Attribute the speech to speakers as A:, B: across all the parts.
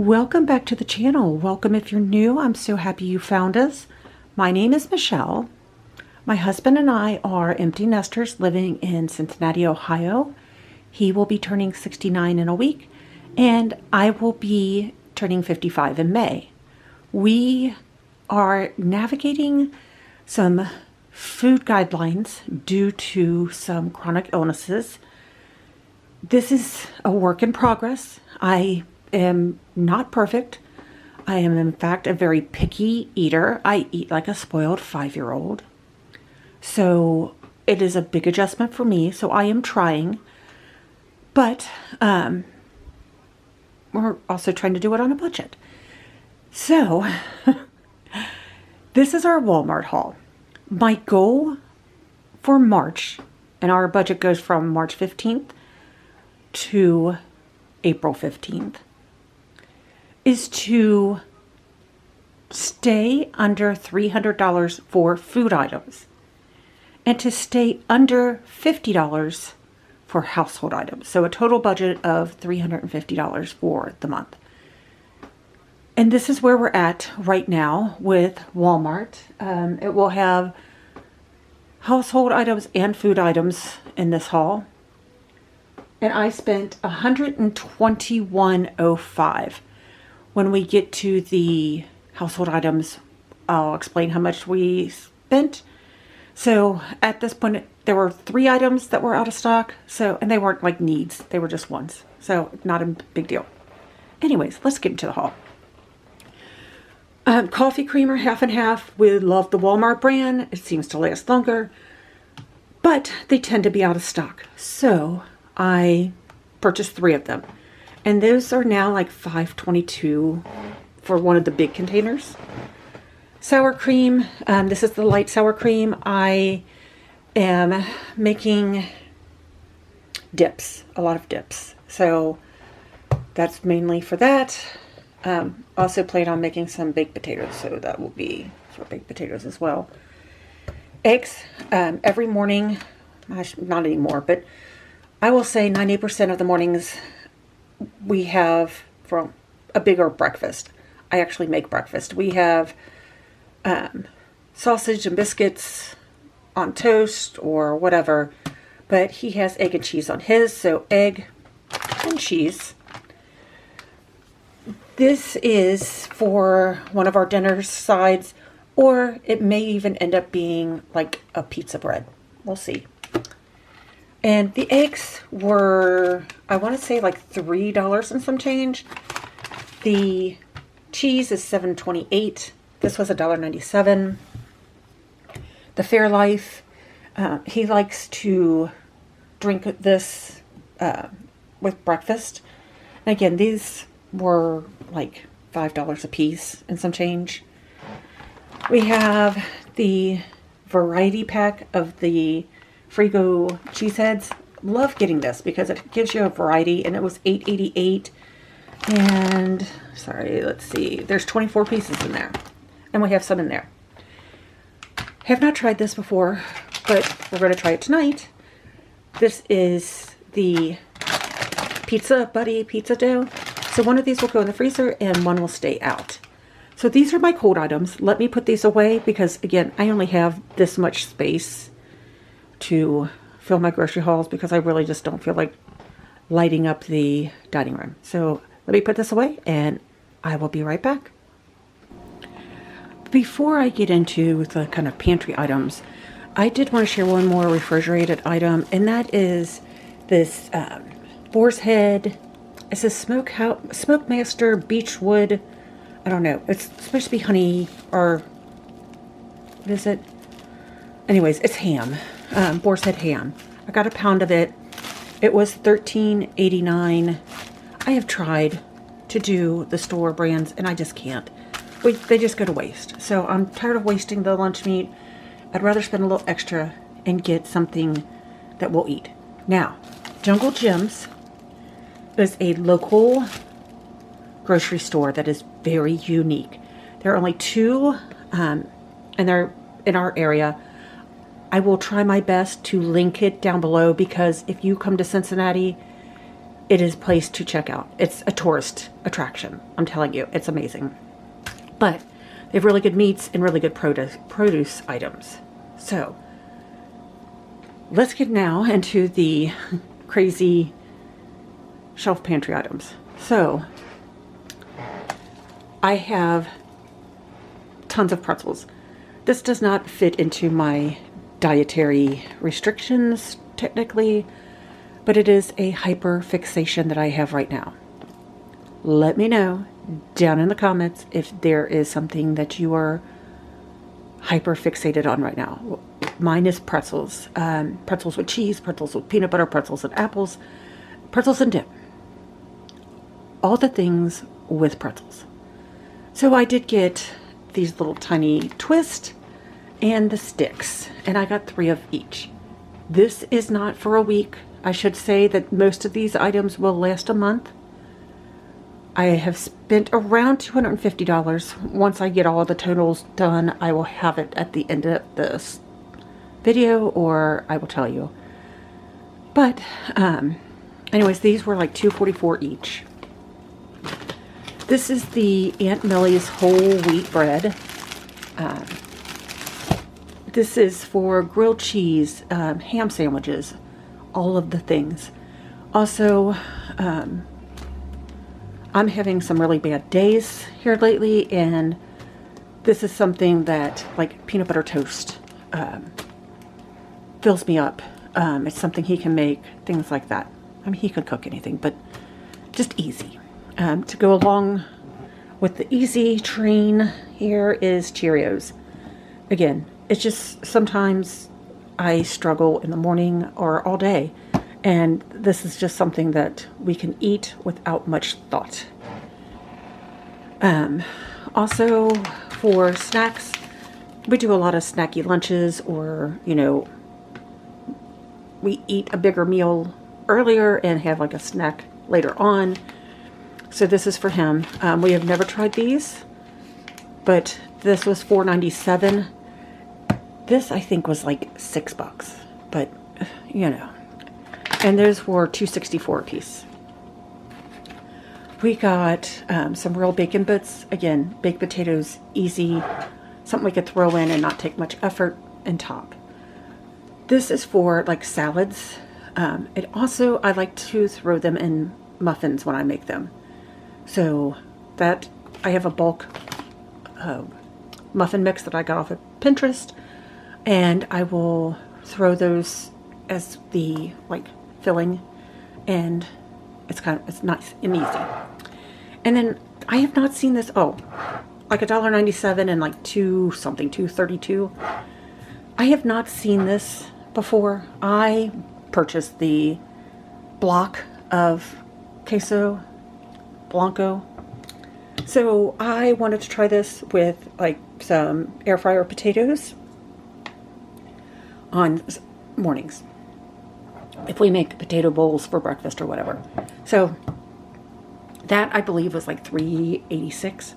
A: Welcome back to the channel. Welcome if you're new. I'm so happy you found us. My name is Michelle. My husband and I are empty nesters living in Cincinnati, Ohio. He will be turning 69 in a week, and I will be turning 55 in May. We are navigating some food guidelines due to some chronic illnesses. This is a work in progress. I am not perfect. I am, in fact, a very picky eater. I eat like a spoiled 5-year-old. So it is a big adjustment for me. So I am trying. But we're also trying to do it on a budget. So this is our Walmart haul. My goal for March, and our budget goes from March 15th to April 15th, is to stay under $300 for food items and to stay under $50 for household items. So a total budget of $350 for the month. And this is where we're at right now with Walmart. It will have household items and food items in this haul. And I spent $121.05. When we get to the household items, I'll explain how much we spent. So at this point, there were 3 items that were out of stock. And they weren't like needs, they were just wants. So not a big deal. Anyways, let's get into the haul. Coffee creamer, half and half. We love the Walmart brand. It seems to last longer, but they tend to be out of stock. So I purchased 3 of them. And those are now like $5.22 for one of the big containers. Sour cream. This is the light sour cream. I am making dips, a lot of dips. So that's mainly for that. Also plan on making some baked potatoes, so that will be for baked potatoes as well. Eggs. Every morning, not anymore, but I will say 90% of the mornings we have from a bigger breakfast. I actually make breakfast. We have sausage and biscuits on toast or whatever, but he has egg and cheese on his, so egg and cheese. This is for one of our dinner sides, or it may even end up being like a pizza bread. We'll see. And the eggs were, I want to say like $3 and some change. The cheese is $7.28. This was $1.97. The Fairlife, he likes to drink this with breakfast. And again, these were like $5 a piece and some change. We have the variety pack of the Frigo cheese heads. Love getting this because it gives you a variety, and it was $8.88. And sorry, let's see, there's 24 pieces in there, and we have some in there. Have not tried this before, but we're going to try it tonight. This is the Pizza Buddy pizza dough. So one of these will go in the freezer and one will stay out. So these are my cold items. Let me put these away because, again, I only have this much space to fill my grocery hauls because I really just don't feel like lighting up the dining room. So let me put this away and I will be right back. Before I get into the kind of pantry items, I did want to share one more refrigerated item, and that is this Boar's Head. It's a Smokemaster Beechwood. I don't know. It's supposed to be honey, or what is it? Anyways, it's ham. Boar's Head ham. I got a pound of it. It was $13.89. I have tried to do the store brands, and I just can't. They just go to waste. So I'm tired of wasting the lunch meat. I'd rather spend a little extra and get something that we'll eat. Now, Jungle Jim's is a local grocery store that is very unique. There are only 2, and they're in our area. I will try my best to link it down below because if you come to Cincinnati, it is a place to check out. It's a tourist attraction. I'm telling you, it's amazing. But they have really good meats and really good produce items. So let's get now into the crazy shelf pantry items. So I have tons of pretzels. This does not fit into my dietary restrictions technically, but it is a hyper fixation that I have right now. Let me know down in the comments if there is something that you are hyper fixated on right now. Mine is pretzels. Pretzels with cheese, pretzels with peanut butter, pretzels and apples, pretzels and dip. All the things with pretzels. So I did get these little tiny twists and the sticks, and I got 3 of each. This is not for a week. I should say that most of these items will last a month. I have spent around $250. Once I get all the totals done, I will have it at the end of this video, or I will tell you. But anyways, these were like $2.44 each. This is the Aunt Millie's whole wheat bread. This is for grilled cheese, ham sandwiches, all of the things. Also, I'm having some really bad days here lately, and this is something that, like peanut butter toast, fills me up. It's something he can make, things like that. I mean, he could cook anything, but just easy. To go along with the easy train, here is Cheerios. Again, it's just sometimes I struggle in the morning or all day, and this is just something that we can eat without much thought. Also, for snacks, we do a lot of snacky lunches, or, you know, we eat a bigger meal earlier and have like a snack later on. So this is for him. We have never tried these, but this was $4.97. This, I think, was like $6, but you know. And those were $2.64 a piece. We got some real bacon bits. Again, baked potatoes, easy, something we could throw in and not take much effort, and top. This is for like salads. It also, I like to throw them in muffins when I make them. So that, I have a bulk muffin mix that I got off of Pinterest, and I will throw those as the like filling, and it's nice and easy. And then I have not seen this, like $1.97 and like $2.32. I have not seen this before. I purchased the block of queso blanco. So I wanted to try this with like some air fryer potatoes on mornings, if we make potato bowls for breakfast or whatever. So that, I believe, was like $3.86.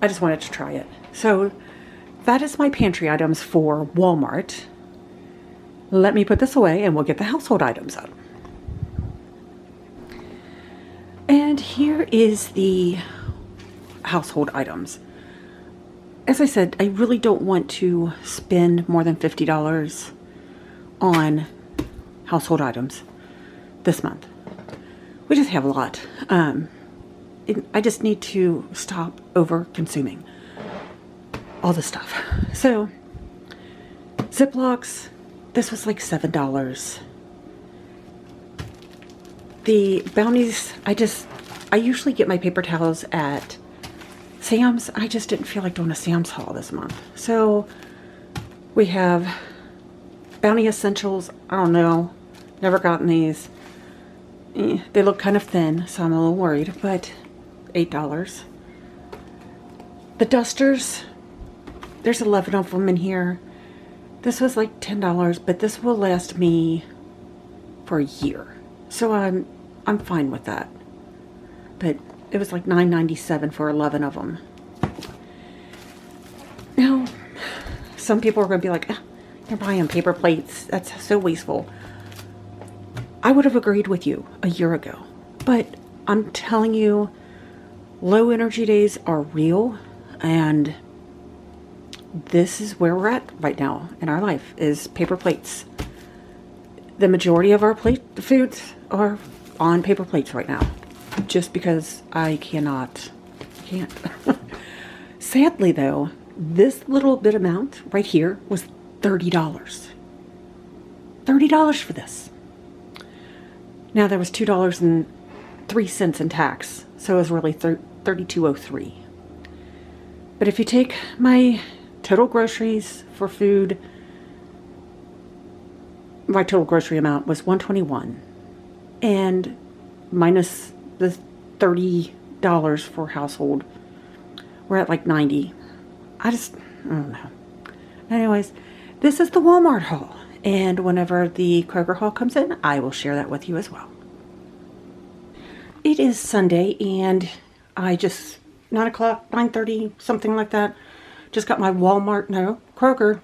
A: I just wanted to try it. So that is my pantry items for Walmart. Let me put this away and we'll get the household items up. And here is the household items. As I said, I really don't want to spend more than $50 on household items this month. We just have a lot. I just need to stop over consuming all the stuff. So Ziplocs, this was like $7. The Bounties, I usually get my paper towels at Sam's. I just didn't feel like doing a Sam's haul this month. So we have Bounty Essentials. I don't know. Never gotten these. They look kind of thin, so I'm a little worried, but $8. The dusters, there's 11 of them in here. This was like $10, but this will last me for a year. So I'm fine with that. But it was like $9.97 for 11 of them. Now, some people are going to be like, you're buying paper plates. That's so wasteful. I would have agreed with you a year ago. But I'm telling you, low energy days are real, and this is where we're at right now in our life, is paper plates. The majority of our foods are on paper plates right now, just because I can't. Sadly though, this little bit amount right here was $30. $30 for this. Now there was $2.03 in tax, so it was really $32.03. But if you take my total groceries for food, my total grocery amount was $121, and minus the $30 for household, we're at like $90. I don't know. Anyways, this is the Walmart haul, and whenever the Kroger haul comes in, I will share that with you as well. It is Sunday, and I just 9 o'clock, 9:30, something like that. Just got my Kroger.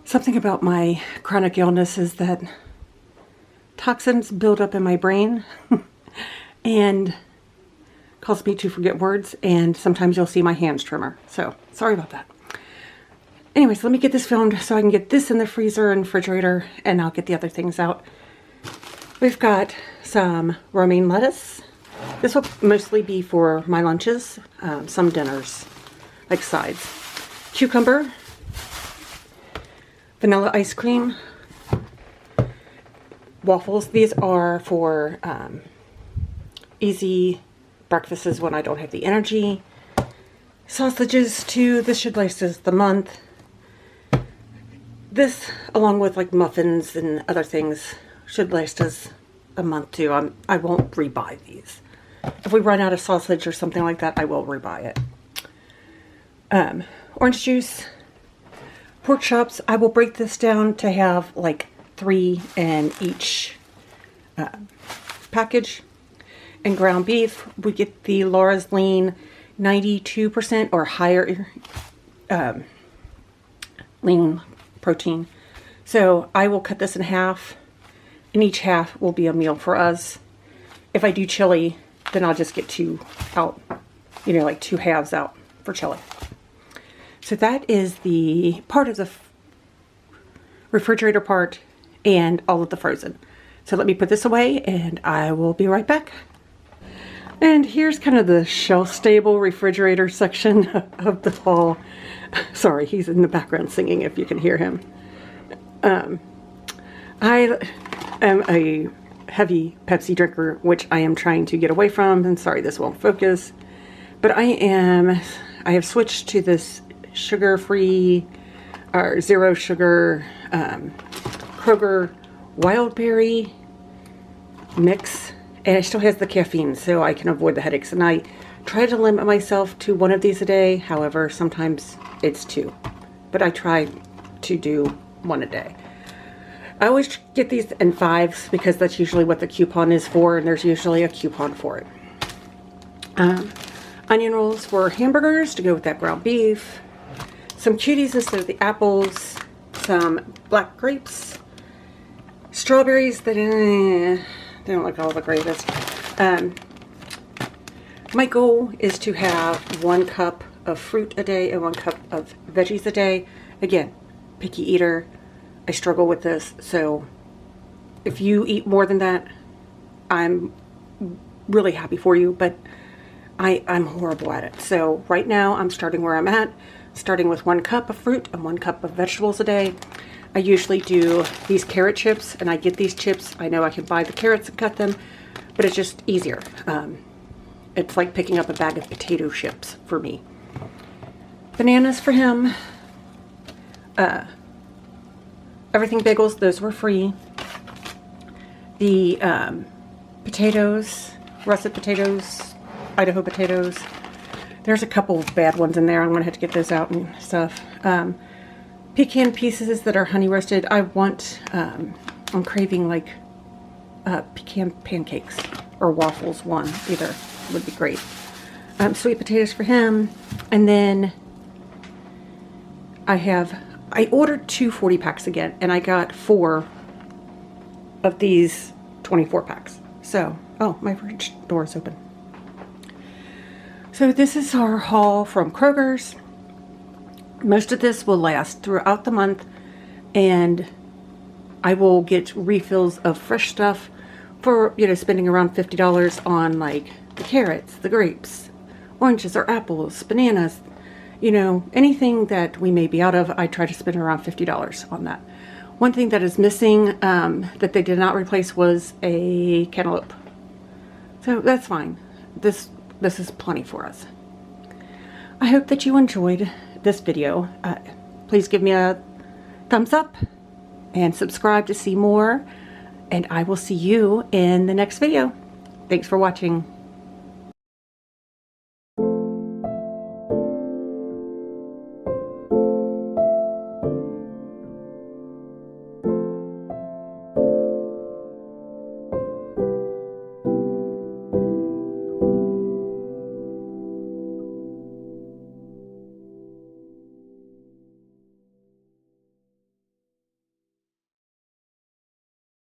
A: Something about my chronic illness is that toxins build up in my brain and cause me to forget words, and sometimes you'll see my hands tremor. So, sorry about that. Anyways, let me get this filmed so I can get this in the freezer and refrigerator, and I'll get the other things out. We've got some romaine lettuce. This will mostly be for my lunches, some dinners, like sides. Cucumber, vanilla ice cream, waffles. These are for easy breakfasts when I don't have the energy. Sausages too. This should last us the month. This, along with like muffins and other things, should last us a month too. I won't rebuy these. If we run out of sausage or something like that, I will rebuy it. Orange juice, pork chops. I will break this down to have like 3 in each package. And ground beef, we get the Laura's Lean 92% or higher lean protein. So I will cut this in half, and each half will be a meal for us. If I do chili, then I'll just get 2 out, like 2 halves out for chili. So that is the part of the refrigerator part and all of the frozen. So let me put this away and I will be right back. And here's kind of the shelf-stable refrigerator section of the haul. Sorry, he's in the background singing if you can hear him. I am a heavy Pepsi drinker, which I am trying to get away from, and sorry this won't focus. But I have switched to this sugar-free or zero sugar Kroger wild berry mix. And it still has the caffeine, so I can avoid the headaches. And I try to limit myself to 1 of these a day. However, sometimes it's 2. But I try to do 1 a day. I always get these in 5s because that's usually what the coupon is for. And there's usually a coupon for it. Onion rolls for hamburgers to go with that ground beef. Some cuties instead of the apples. Some black grapes. Strawberries that... they don't look all the greatest. My goal is to have 1 cup of fruit a day and 1 cup of veggies a day. Again, picky eater. I struggle with this. So if you eat more than that, I'm really happy for you. But I'm horrible at it. So right now I'm starting where I'm at. Starting with 1 cup of fruit and 1 cup of vegetables a day. I usually do these carrot chips, and I get these chips. I know I can buy the carrots and cut them, but it's just easier. It's like picking up a bag of potato chips for me. Bananas for him. Everything bagels, those were free. The potatoes, russet potatoes, Idaho potatoes. There's a couple of bad ones in there. I'm going to have to get those out and stuff. Pecan pieces that are honey roasted. I'm craving like pecan pancakes or waffles. Either would be great. Sweet potatoes for him. And then I ordered 2 40 packs again, and I got 4 of these 24 packs. So, oh, my fridge door is open. So this is our haul from Kroger's. Most of this will last throughout the month, and I will get refills of fresh stuff for, spending around $50 on like the carrots, the grapes, oranges or apples, bananas, anything that we may be out of. I try to spend around $50 on that. One thing that is missing that they did not replace was a cantaloupe. So that's fine. This is plenty for us. I hope that you enjoyed this video. Please give me a thumbs up and subscribe to see more. And I will see you in the next video. Thanks for watching.